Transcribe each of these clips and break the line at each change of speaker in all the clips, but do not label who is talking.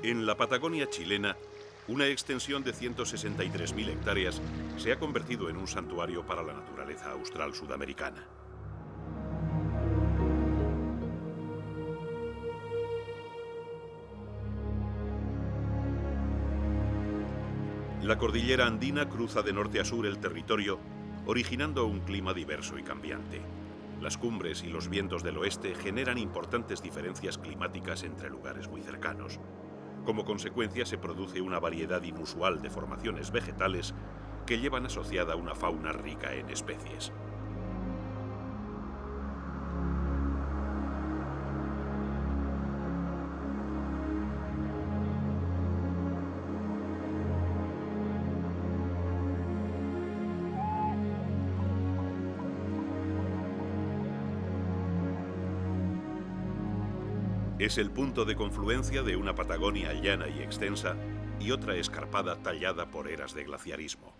En la Patagonia chilena, una extensión de 163.000 hectáreas se ha convertido en un santuario para la naturaleza austral sudamericana. La cordillera andina cruza de norte a sur el territorio, originando un clima diverso y cambiante. Las cumbres y los vientos del oeste generan importantes diferencias climáticas entre lugares muy cercanos. Como consecuencia, se produce una variedad inusual de formaciones vegetales que llevan asociada una fauna rica en especies. Es el punto de confluencia de una Patagonia llana y extensa y otra escarpada tallada por eras de glaciarismo.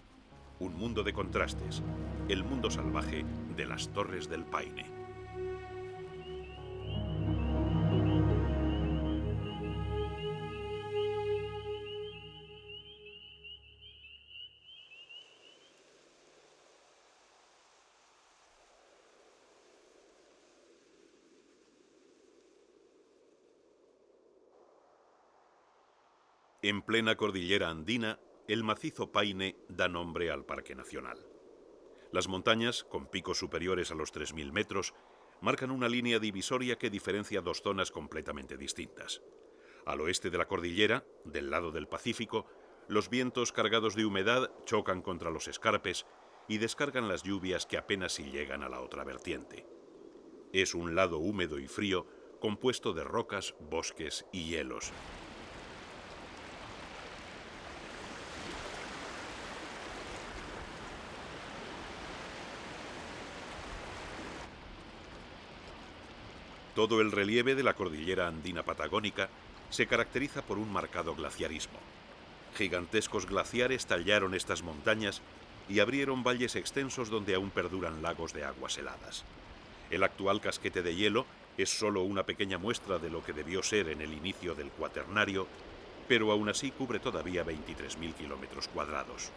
Un mundo de contrastes, el mundo salvaje de las Torres del Paine. En plena cordillera andina, el macizo Paine da nombre al Parque Nacional. Las montañas, con picos superiores a los 3.000 metros, marcan una línea divisoria que diferencia dos zonas completamente distintas. Al oeste de la cordillera, del lado del Pacífico, los vientos cargados de humedad chocan contra los escarpes y descargan las lluvias que apenas si llegan a la otra vertiente. Es un lado húmedo y frío, compuesto de rocas, bosques y hielos. Todo el relieve de la cordillera andina patagónica se caracteriza por un marcado glaciarismo. Gigantescos glaciares tallaron estas montañas y abrieron valles extensos donde aún perduran lagos de aguas heladas. El actual casquete de hielo es solo una pequeña muestra de lo que debió ser en el inicio del Cuaternario, pero aún así cubre todavía 23.000 kilómetros cuadrados.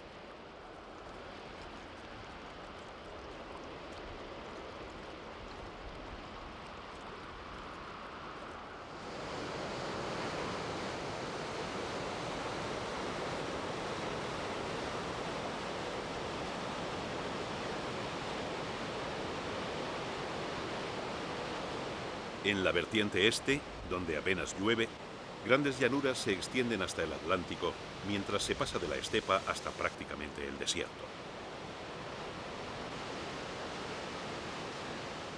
En la vertiente este, donde apenas llueve, grandes llanuras se extienden hasta el Atlántico, mientras se pasa de la estepa hasta prácticamente el desierto.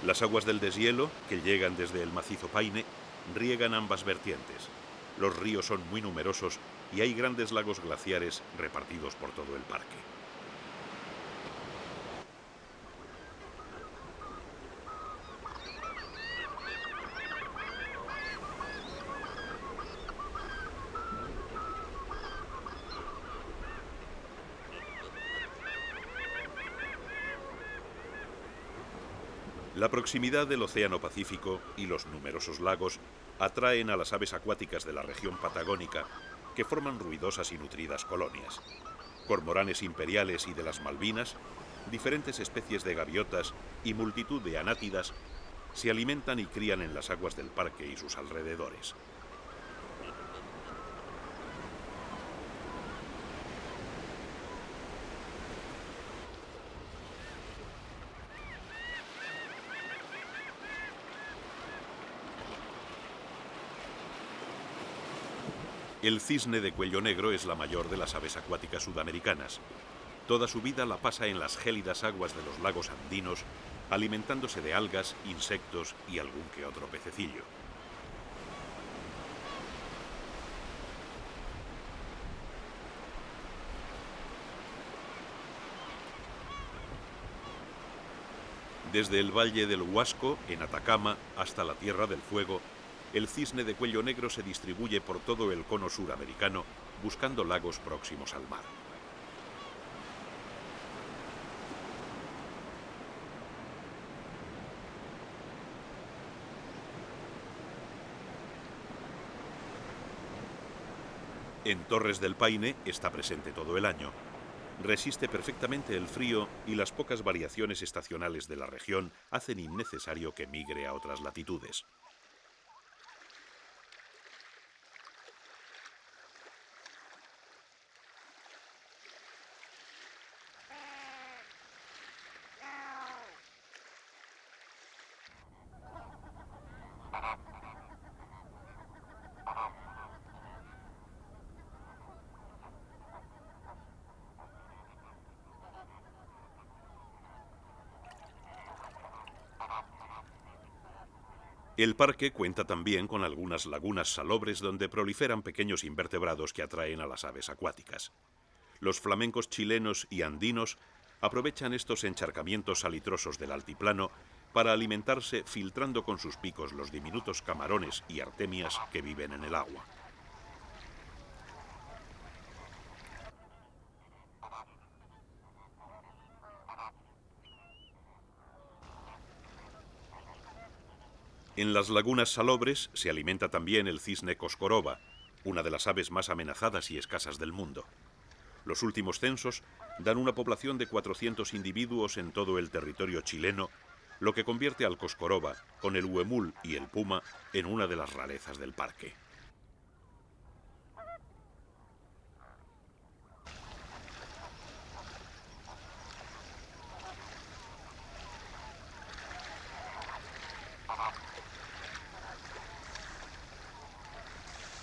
Las aguas del deshielo, que llegan desde el macizo Paine, riegan ambas vertientes. Los ríos son muy numerosos y hay grandes lagos glaciares repartidos por todo el parque. La proximidad del Océano Pacífico y los numerosos lagos atraen a las aves acuáticas de la región patagónica, que forman ruidosas y nutridas colonias. Cormoranes imperiales y de las Malvinas, diferentes especies de gaviotas y multitud de anátidas se alimentan y crían en las aguas del parque y sus alrededores. El cisne de cuello negro es la mayor de las aves acuáticas sudamericanas. Toda su vida la pasa en las gélidas aguas de los lagos andinos, alimentándose de algas, insectos y algún que otro pececillo. Desde el Valle del Huasco, en Atacama, hasta la Tierra del Fuego, el cisne de cuello negro se distribuye por todo el cono suramericano, buscando lagos próximos al mar. En Torres del Paine está presente todo el año. Resiste perfectamente el frío y las pocas variaciones estacionales de la región hacen innecesario que migre a otras latitudes. El parque cuenta también con algunas lagunas salobres donde proliferan pequeños invertebrados que atraen a las aves acuáticas. Los flamencos chilenos y andinos aprovechan estos encharcamientos salitrosos del altiplano para alimentarse filtrando con sus picos los diminutos camarones y artemias que viven en el agua. En las lagunas salobres se alimenta también el cisne coscoroba, una de las aves más amenazadas y escasas del mundo. Los últimos censos dan una población de 400 individuos en todo el territorio chileno, lo que convierte al coscoroba, con el huemul y el puma, en una de las rarezas del parque.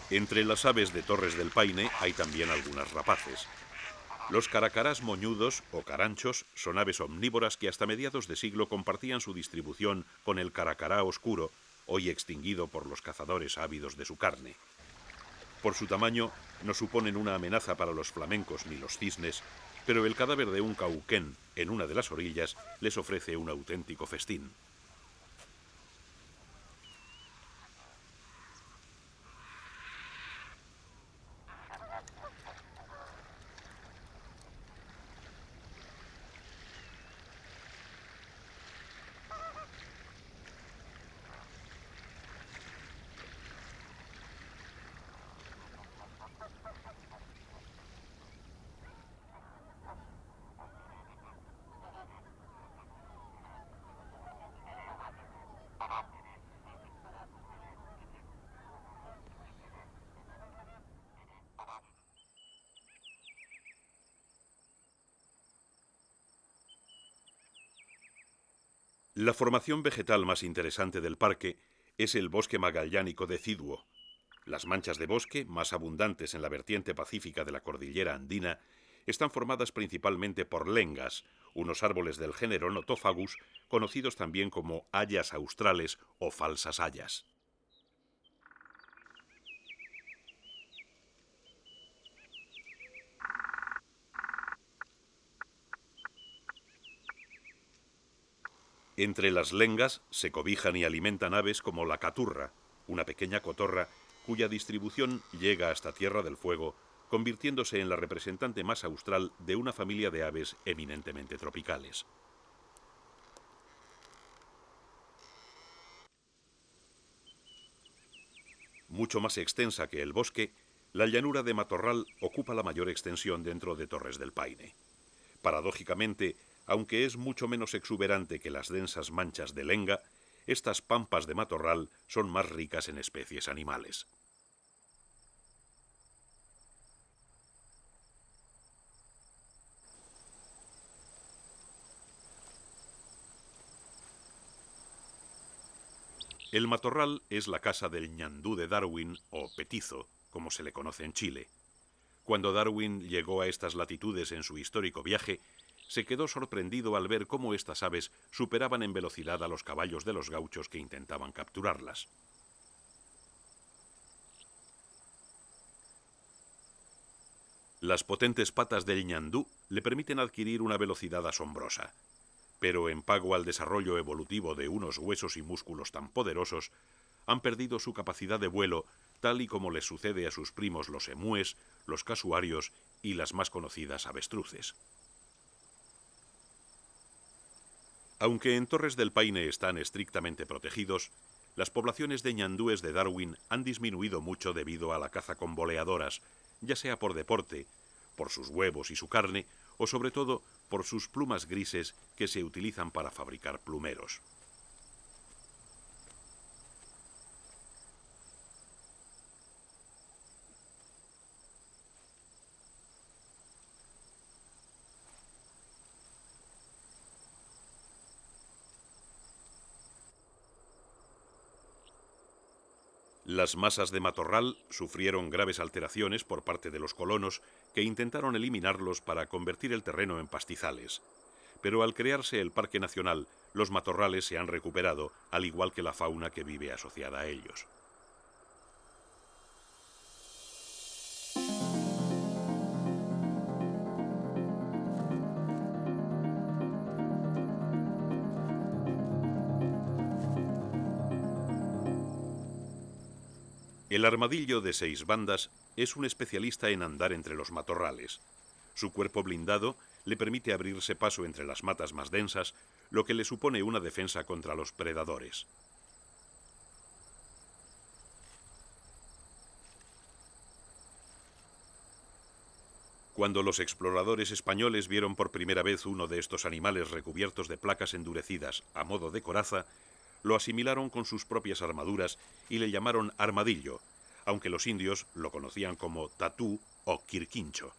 Entre las aves de Torres del Paine hay también algunas rapaces. Los caracarás moñudos o caranchos son aves omnívoras que hasta mediados de siglo compartían su distribución con el caracará oscuro, hoy extinguido por los cazadores ávidos de su carne. Por su tamaño, no suponen una amenaza para los flamencos ni los cisnes, pero el cadáver de un cauquén en una de las orillas les ofrece un auténtico festín. La formación vegetal más interesante del parque es el bosque magallánico deciduo. Las manchas de bosque, más abundantes en la vertiente pacífica de la cordillera andina, están formadas principalmente por lengas, unos árboles del género Nothofagus, conocidos también como hayas australes o falsas hayas. Entre las lengas se cobijan y alimentan aves como la caturra, una pequeña cotorra cuya distribución llega hasta Tierra del Fuego, convirtiéndose en la representante más austral de una familia de aves eminentemente tropicales. Mucho más extensa que el bosque, la llanura de matorral ocupa la mayor extensión dentro de Torres del Paine. Paradójicamente, aunque es mucho menos exuberante que las densas manchas de lenga, estas pampas de matorral son más ricas en especies animales. El matorral es la casa del ñandú de Darwin, o petizo, como se le conoce en Chile. Cuando Darwin llegó a estas latitudes en su histórico viaje, se quedó sorprendido al ver cómo estas aves superaban en velocidad a los caballos de los gauchos que intentaban capturarlas. Las potentes patas del ñandú le permiten adquirir una velocidad asombrosa, pero en pago al desarrollo evolutivo de unos huesos y músculos tan poderosos, han perdido su capacidad de vuelo, tal y como les sucede a sus primos los emúes, los casuarios y las más conocidas avestruces. Aunque en Torres del Paine están estrictamente protegidos, las poblaciones de ñandúes de Darwin han disminuido mucho debido a la caza con boleadoras, ya sea por deporte, por sus huevos y su carne, o sobre todo por sus plumas grises que se utilizan para fabricar plumeros. Las masas de matorral sufrieron graves alteraciones por parte de los colonos que intentaron eliminarlos para convertir el terreno en pastizales. Pero al crearse el Parque Nacional, los matorrales se han recuperado, al igual que la fauna que vive asociada a ellos. El armadillo de 6 bandas es un especialista en andar entre los matorrales. Su cuerpo blindado le permite abrirse paso entre las matas más densas, lo que le supone una defensa contra los predadores. Cuando los exploradores españoles vieron por primera vez uno de estos animales recubiertos de placas endurecidas a modo de coraza, lo asimilaron con sus propias armaduras y le llamaron armadillo, aunque los indios lo conocían como tatú o quirquincho.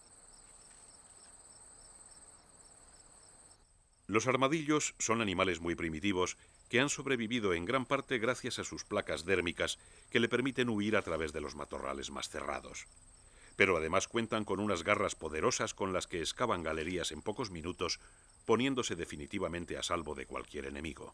Los armadillos son animales muy primitivos que han sobrevivido en gran parte gracias a sus placas dérmicas que le permiten huir a través de los matorrales más cerrados. Pero además cuentan con unas garras poderosas con las que excavan galerías en pocos minutos, poniéndose definitivamente a salvo de cualquier enemigo.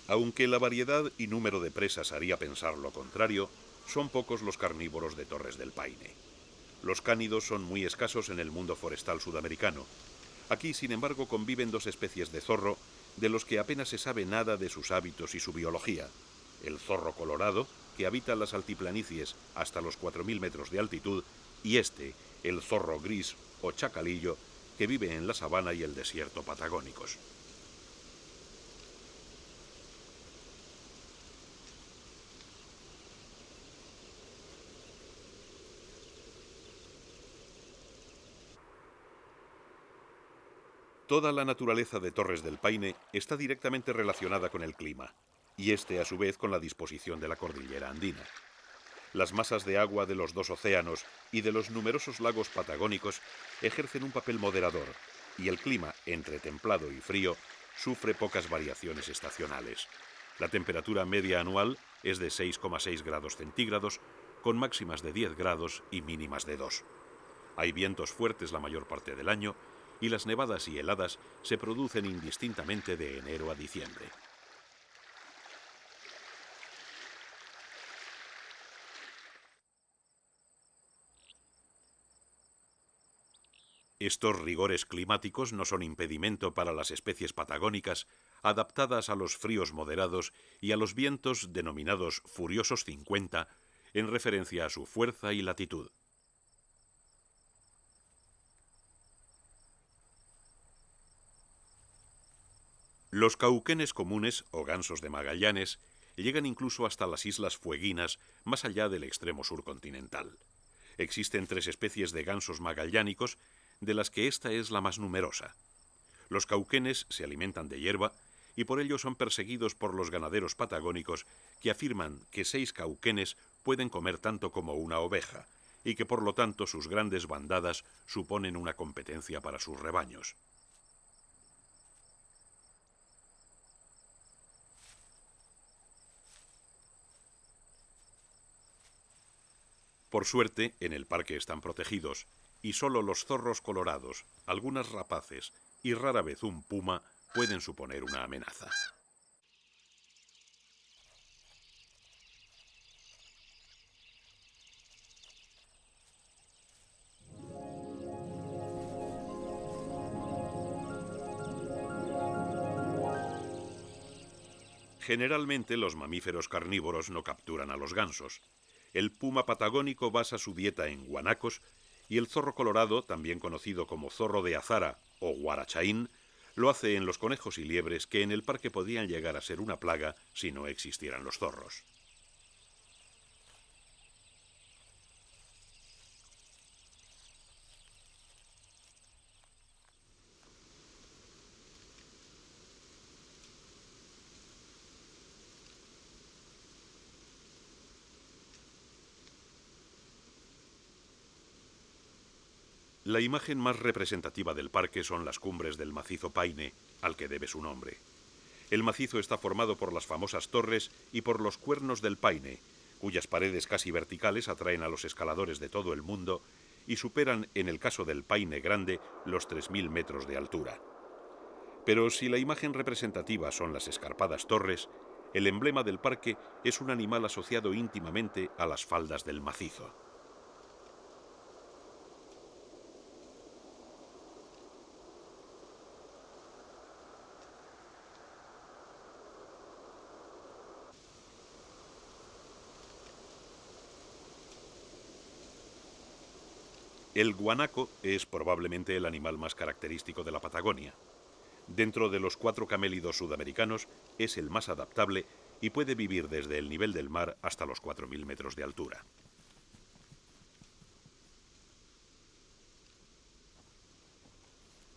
Aunque la variedad y número de presas haría pensar lo contrario, son pocos los carnívoros de Torres del Paine. Los cánidos son muy escasos en el mundo forestal sudamericano. Aquí, sin embargo, conviven dos especies de zorro de los que apenas se sabe nada de sus hábitos y su biología. El zorro colorado, que habita las altiplanicies hasta los 4.000 metros de altitud, y el zorro gris o chacalillo, que vive en la sabana y el desierto patagónicos. Toda la naturaleza de Torres del Paine está directamente relacionada con el clima, y a su vez con la disposición de la cordillera andina. Las masas de agua de los dos océanos y de los numerosos lagos patagónicos ejercen un papel moderador, y el clima, entre templado y frío, sufre pocas variaciones estacionales. La temperatura media anual es de 6,6 grados centígrados, con máximas de 10 grados y mínimas de 2. Hay vientos fuertes la mayor parte del año, y las nevadas y heladas se producen indistintamente de enero a diciembre. Estos rigores climáticos no son impedimento para las especies patagónicas adaptadas a los fríos moderados y a los vientos denominados furiosos 50 en referencia a su fuerza y latitud. Los cauquenes comunes o gansos de Magallanes llegan incluso hasta las Islas Fueguinas, más allá del extremo sur continental. Existen 3 especies de gansos magallánicos, de las que esta es la más numerosa. Los cauquenes se alimentan de hierba y por ello son perseguidos por los ganaderos patagónicos que afirman que 6 cauquenes pueden comer tanto como una oveja y que por lo tanto sus grandes bandadas suponen una competencia para sus rebaños. Por suerte, en el parque están protegidos, y solo los zorros colorados, algunas rapaces y rara vez un puma pueden suponer una amenaza. Generalmente los mamíferos carnívoros no capturan a los gansos. El puma patagónico basa su dieta en guanacos y el zorro colorado, también conocido como zorro de azara o guarachaín, lo hace en los conejos y liebres que en el parque podrían llegar a ser una plaga si no existieran los zorros. La imagen más representativa del parque son las cumbres del macizo Paine, al que debe su nombre. El macizo está formado por las famosas torres y por los cuernos del Paine, cuyas paredes casi verticales atraen a los escaladores de todo el mundo y superan, en el caso del Paine Grande, los 3000 metros de altura. Pero si la imagen representativa son las escarpadas torres, el emblema del parque es un animal asociado íntimamente a las faldas del macizo. El guanaco es probablemente el animal más característico de la Patagonia. Dentro de los 4 camélidos sudamericanos es el más adaptable y puede vivir desde el nivel del mar hasta los 4000 metros de altura.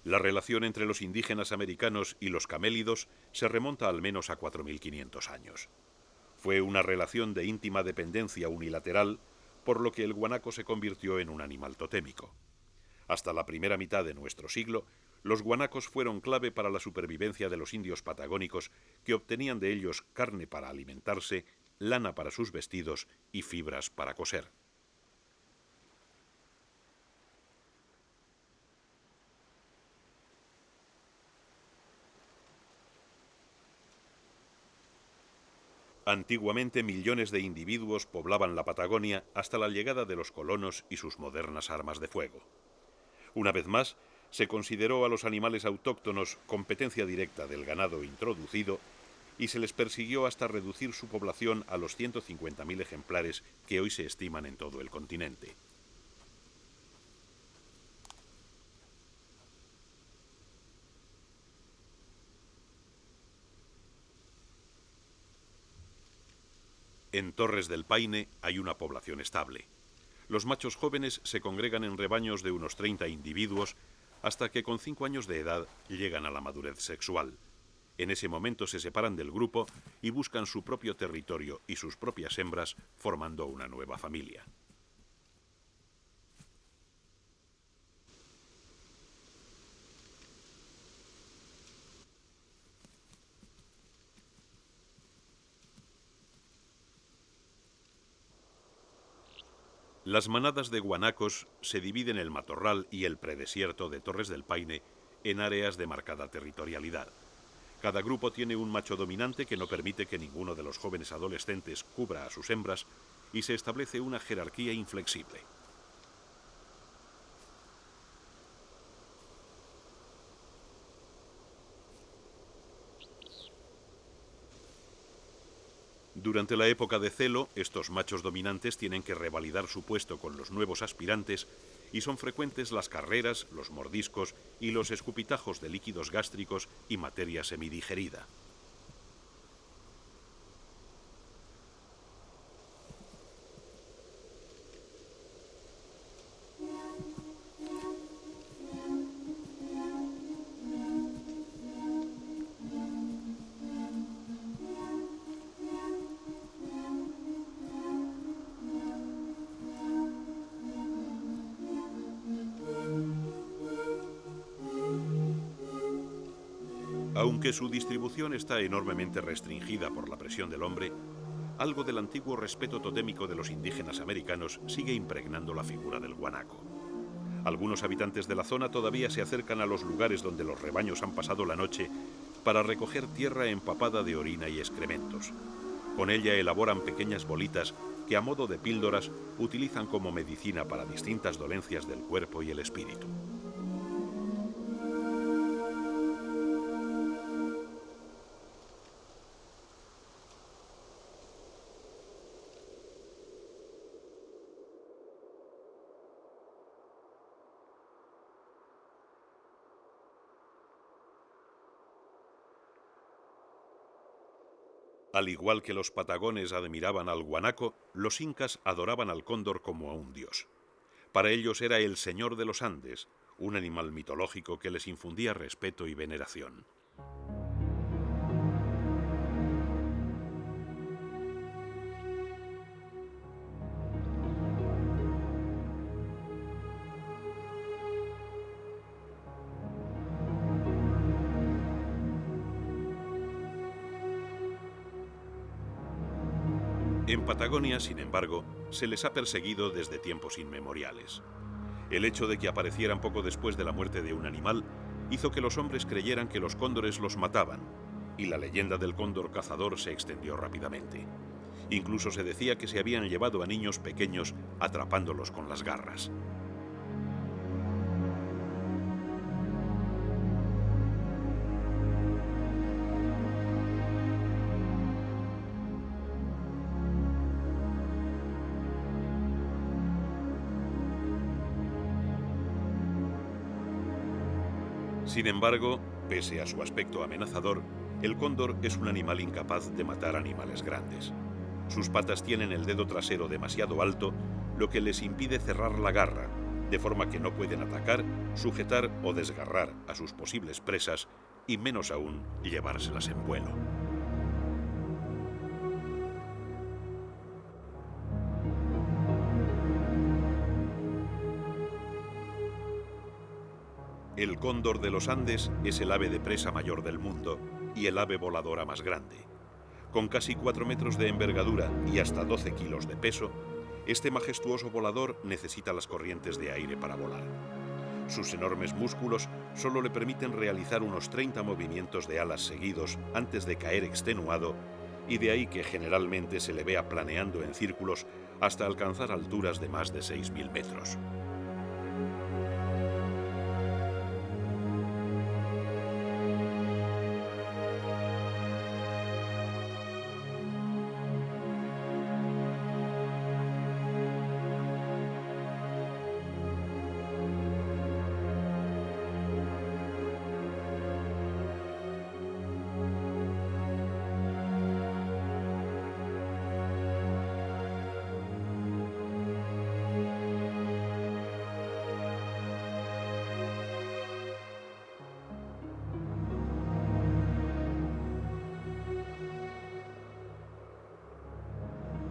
La relación entre los indígenas americanos y los camélidos se remonta al menos a 4500 años. Fue una relación de íntima dependencia unilateral, por lo que el guanaco se convirtió en un animal totémico. Hasta la primera mitad de nuestro siglo, los guanacos fueron clave para la supervivencia de los indios patagónicos, que obtenían de ellos carne para alimentarse, lana para sus vestidos y fibras para coser. Antiguamente millones de individuos poblaban la Patagonia hasta la llegada de los colonos y sus modernas armas de fuego. Una vez más, se consideró a los animales autóctonos competencia directa del ganado introducido y se les persiguió hasta reducir su población a los 150.000 ejemplares que hoy se estiman en todo el continente. En Torres del Paine hay una población estable. Los machos jóvenes se congregan en rebaños de unos 30 individuos hasta que con 5 años de edad llegan a la madurez sexual. En ese momento se separan del grupo y buscan su propio territorio y sus propias hembras, formando una nueva familia. Las manadas de guanacos se dividen el matorral y el predesierto de Torres del Paine en áreas de marcada territorialidad. Cada grupo tiene un macho dominante que no permite que ninguno de los jóvenes adolescentes cubra a sus hembras y se establece una jerarquía inflexible. Durante la época de celo, estos machos dominantes tienen que revalidar su puesto con los nuevos aspirantes y son frecuentes las carreras, los mordiscos y los escupitajos de líquidos gástricos y materia semidigerida. Aunque su distribución está enormemente restringida por la presión del hombre, algo del antiguo respeto totémico de los indígenas americanos sigue impregnando la figura del guanaco. Algunos habitantes de la zona todavía se acercan a los lugares donde los rebaños han pasado la noche para recoger tierra empapada de orina y excrementos. Con ella elaboran pequeñas bolitas que a modo de píldoras utilizan como medicina para distintas dolencias del cuerpo y el espíritu. Al igual que los patagones admiraban al guanaco, los incas adoraban al cóndor como a un dios. Para ellos era el señor de los Andes, un animal mitológico que les infundía respeto y veneración. En Patagonia, sin embargo, se les ha perseguido desde tiempos inmemoriales. El hecho de que aparecieran poco después de la muerte de un animal hizo que los hombres creyeran que los cóndores los mataban, y la leyenda del cóndor cazador se extendió rápidamente. Incluso se decía que se habían llevado a niños pequeños atrapándolos con las garras. Sin embargo, pese a su aspecto amenazador, el cóndor es un animal incapaz de matar animales grandes. Sus patas tienen el dedo trasero demasiado alto, lo que les impide cerrar la garra, de forma que no pueden atacar, sujetar o desgarrar a sus posibles presas, y menos aún llevárselas en vuelo. El cóndor de los Andes es el ave de presa mayor del mundo y el ave voladora más grande. Con casi 4 metros de envergadura y hasta 12 kilos de peso, este majestuoso volador necesita las corrientes de aire para volar. Sus enormes músculos solo le permiten realizar unos 30 movimientos de alas seguidos antes de caer extenuado, y de ahí que generalmente se le vea planeando en círculos hasta alcanzar alturas de más de 6.000 metros.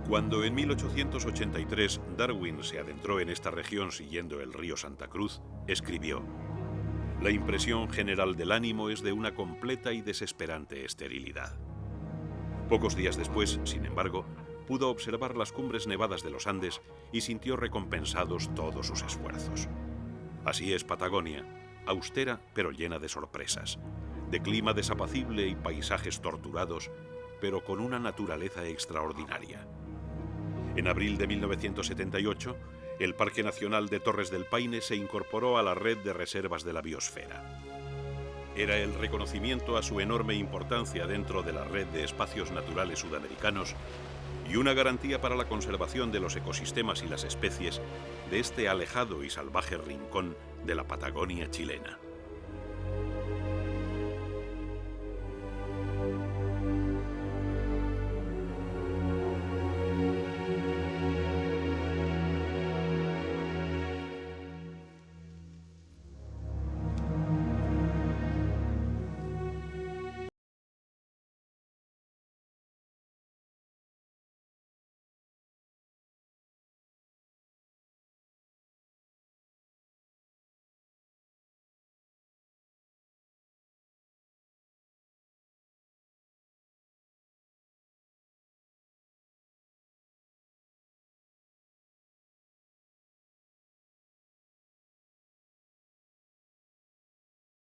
Cuando en 1883 Darwin se adentró en esta región siguiendo el río Santa Cruz, escribió: «La impresión general del ánimo es de una completa y desesperante esterilidad». Pocos días después, sin embargo, pudo observar las cumbres nevadas de los Andes y sintió recompensados todos sus esfuerzos. Así es Patagonia, austera pero llena de sorpresas, de clima desapacible y paisajes torturados, pero con una naturaleza extraordinaria. En abril de 1978, el Parque Nacional de Torres del Paine se incorporó a la red de reservas de la biosfera. Era el reconocimiento a su enorme importancia dentro de la red de espacios naturales sudamericanos y una garantía para la conservación de los ecosistemas y las especies de este alejado y salvaje rincón de la Patagonia chilena.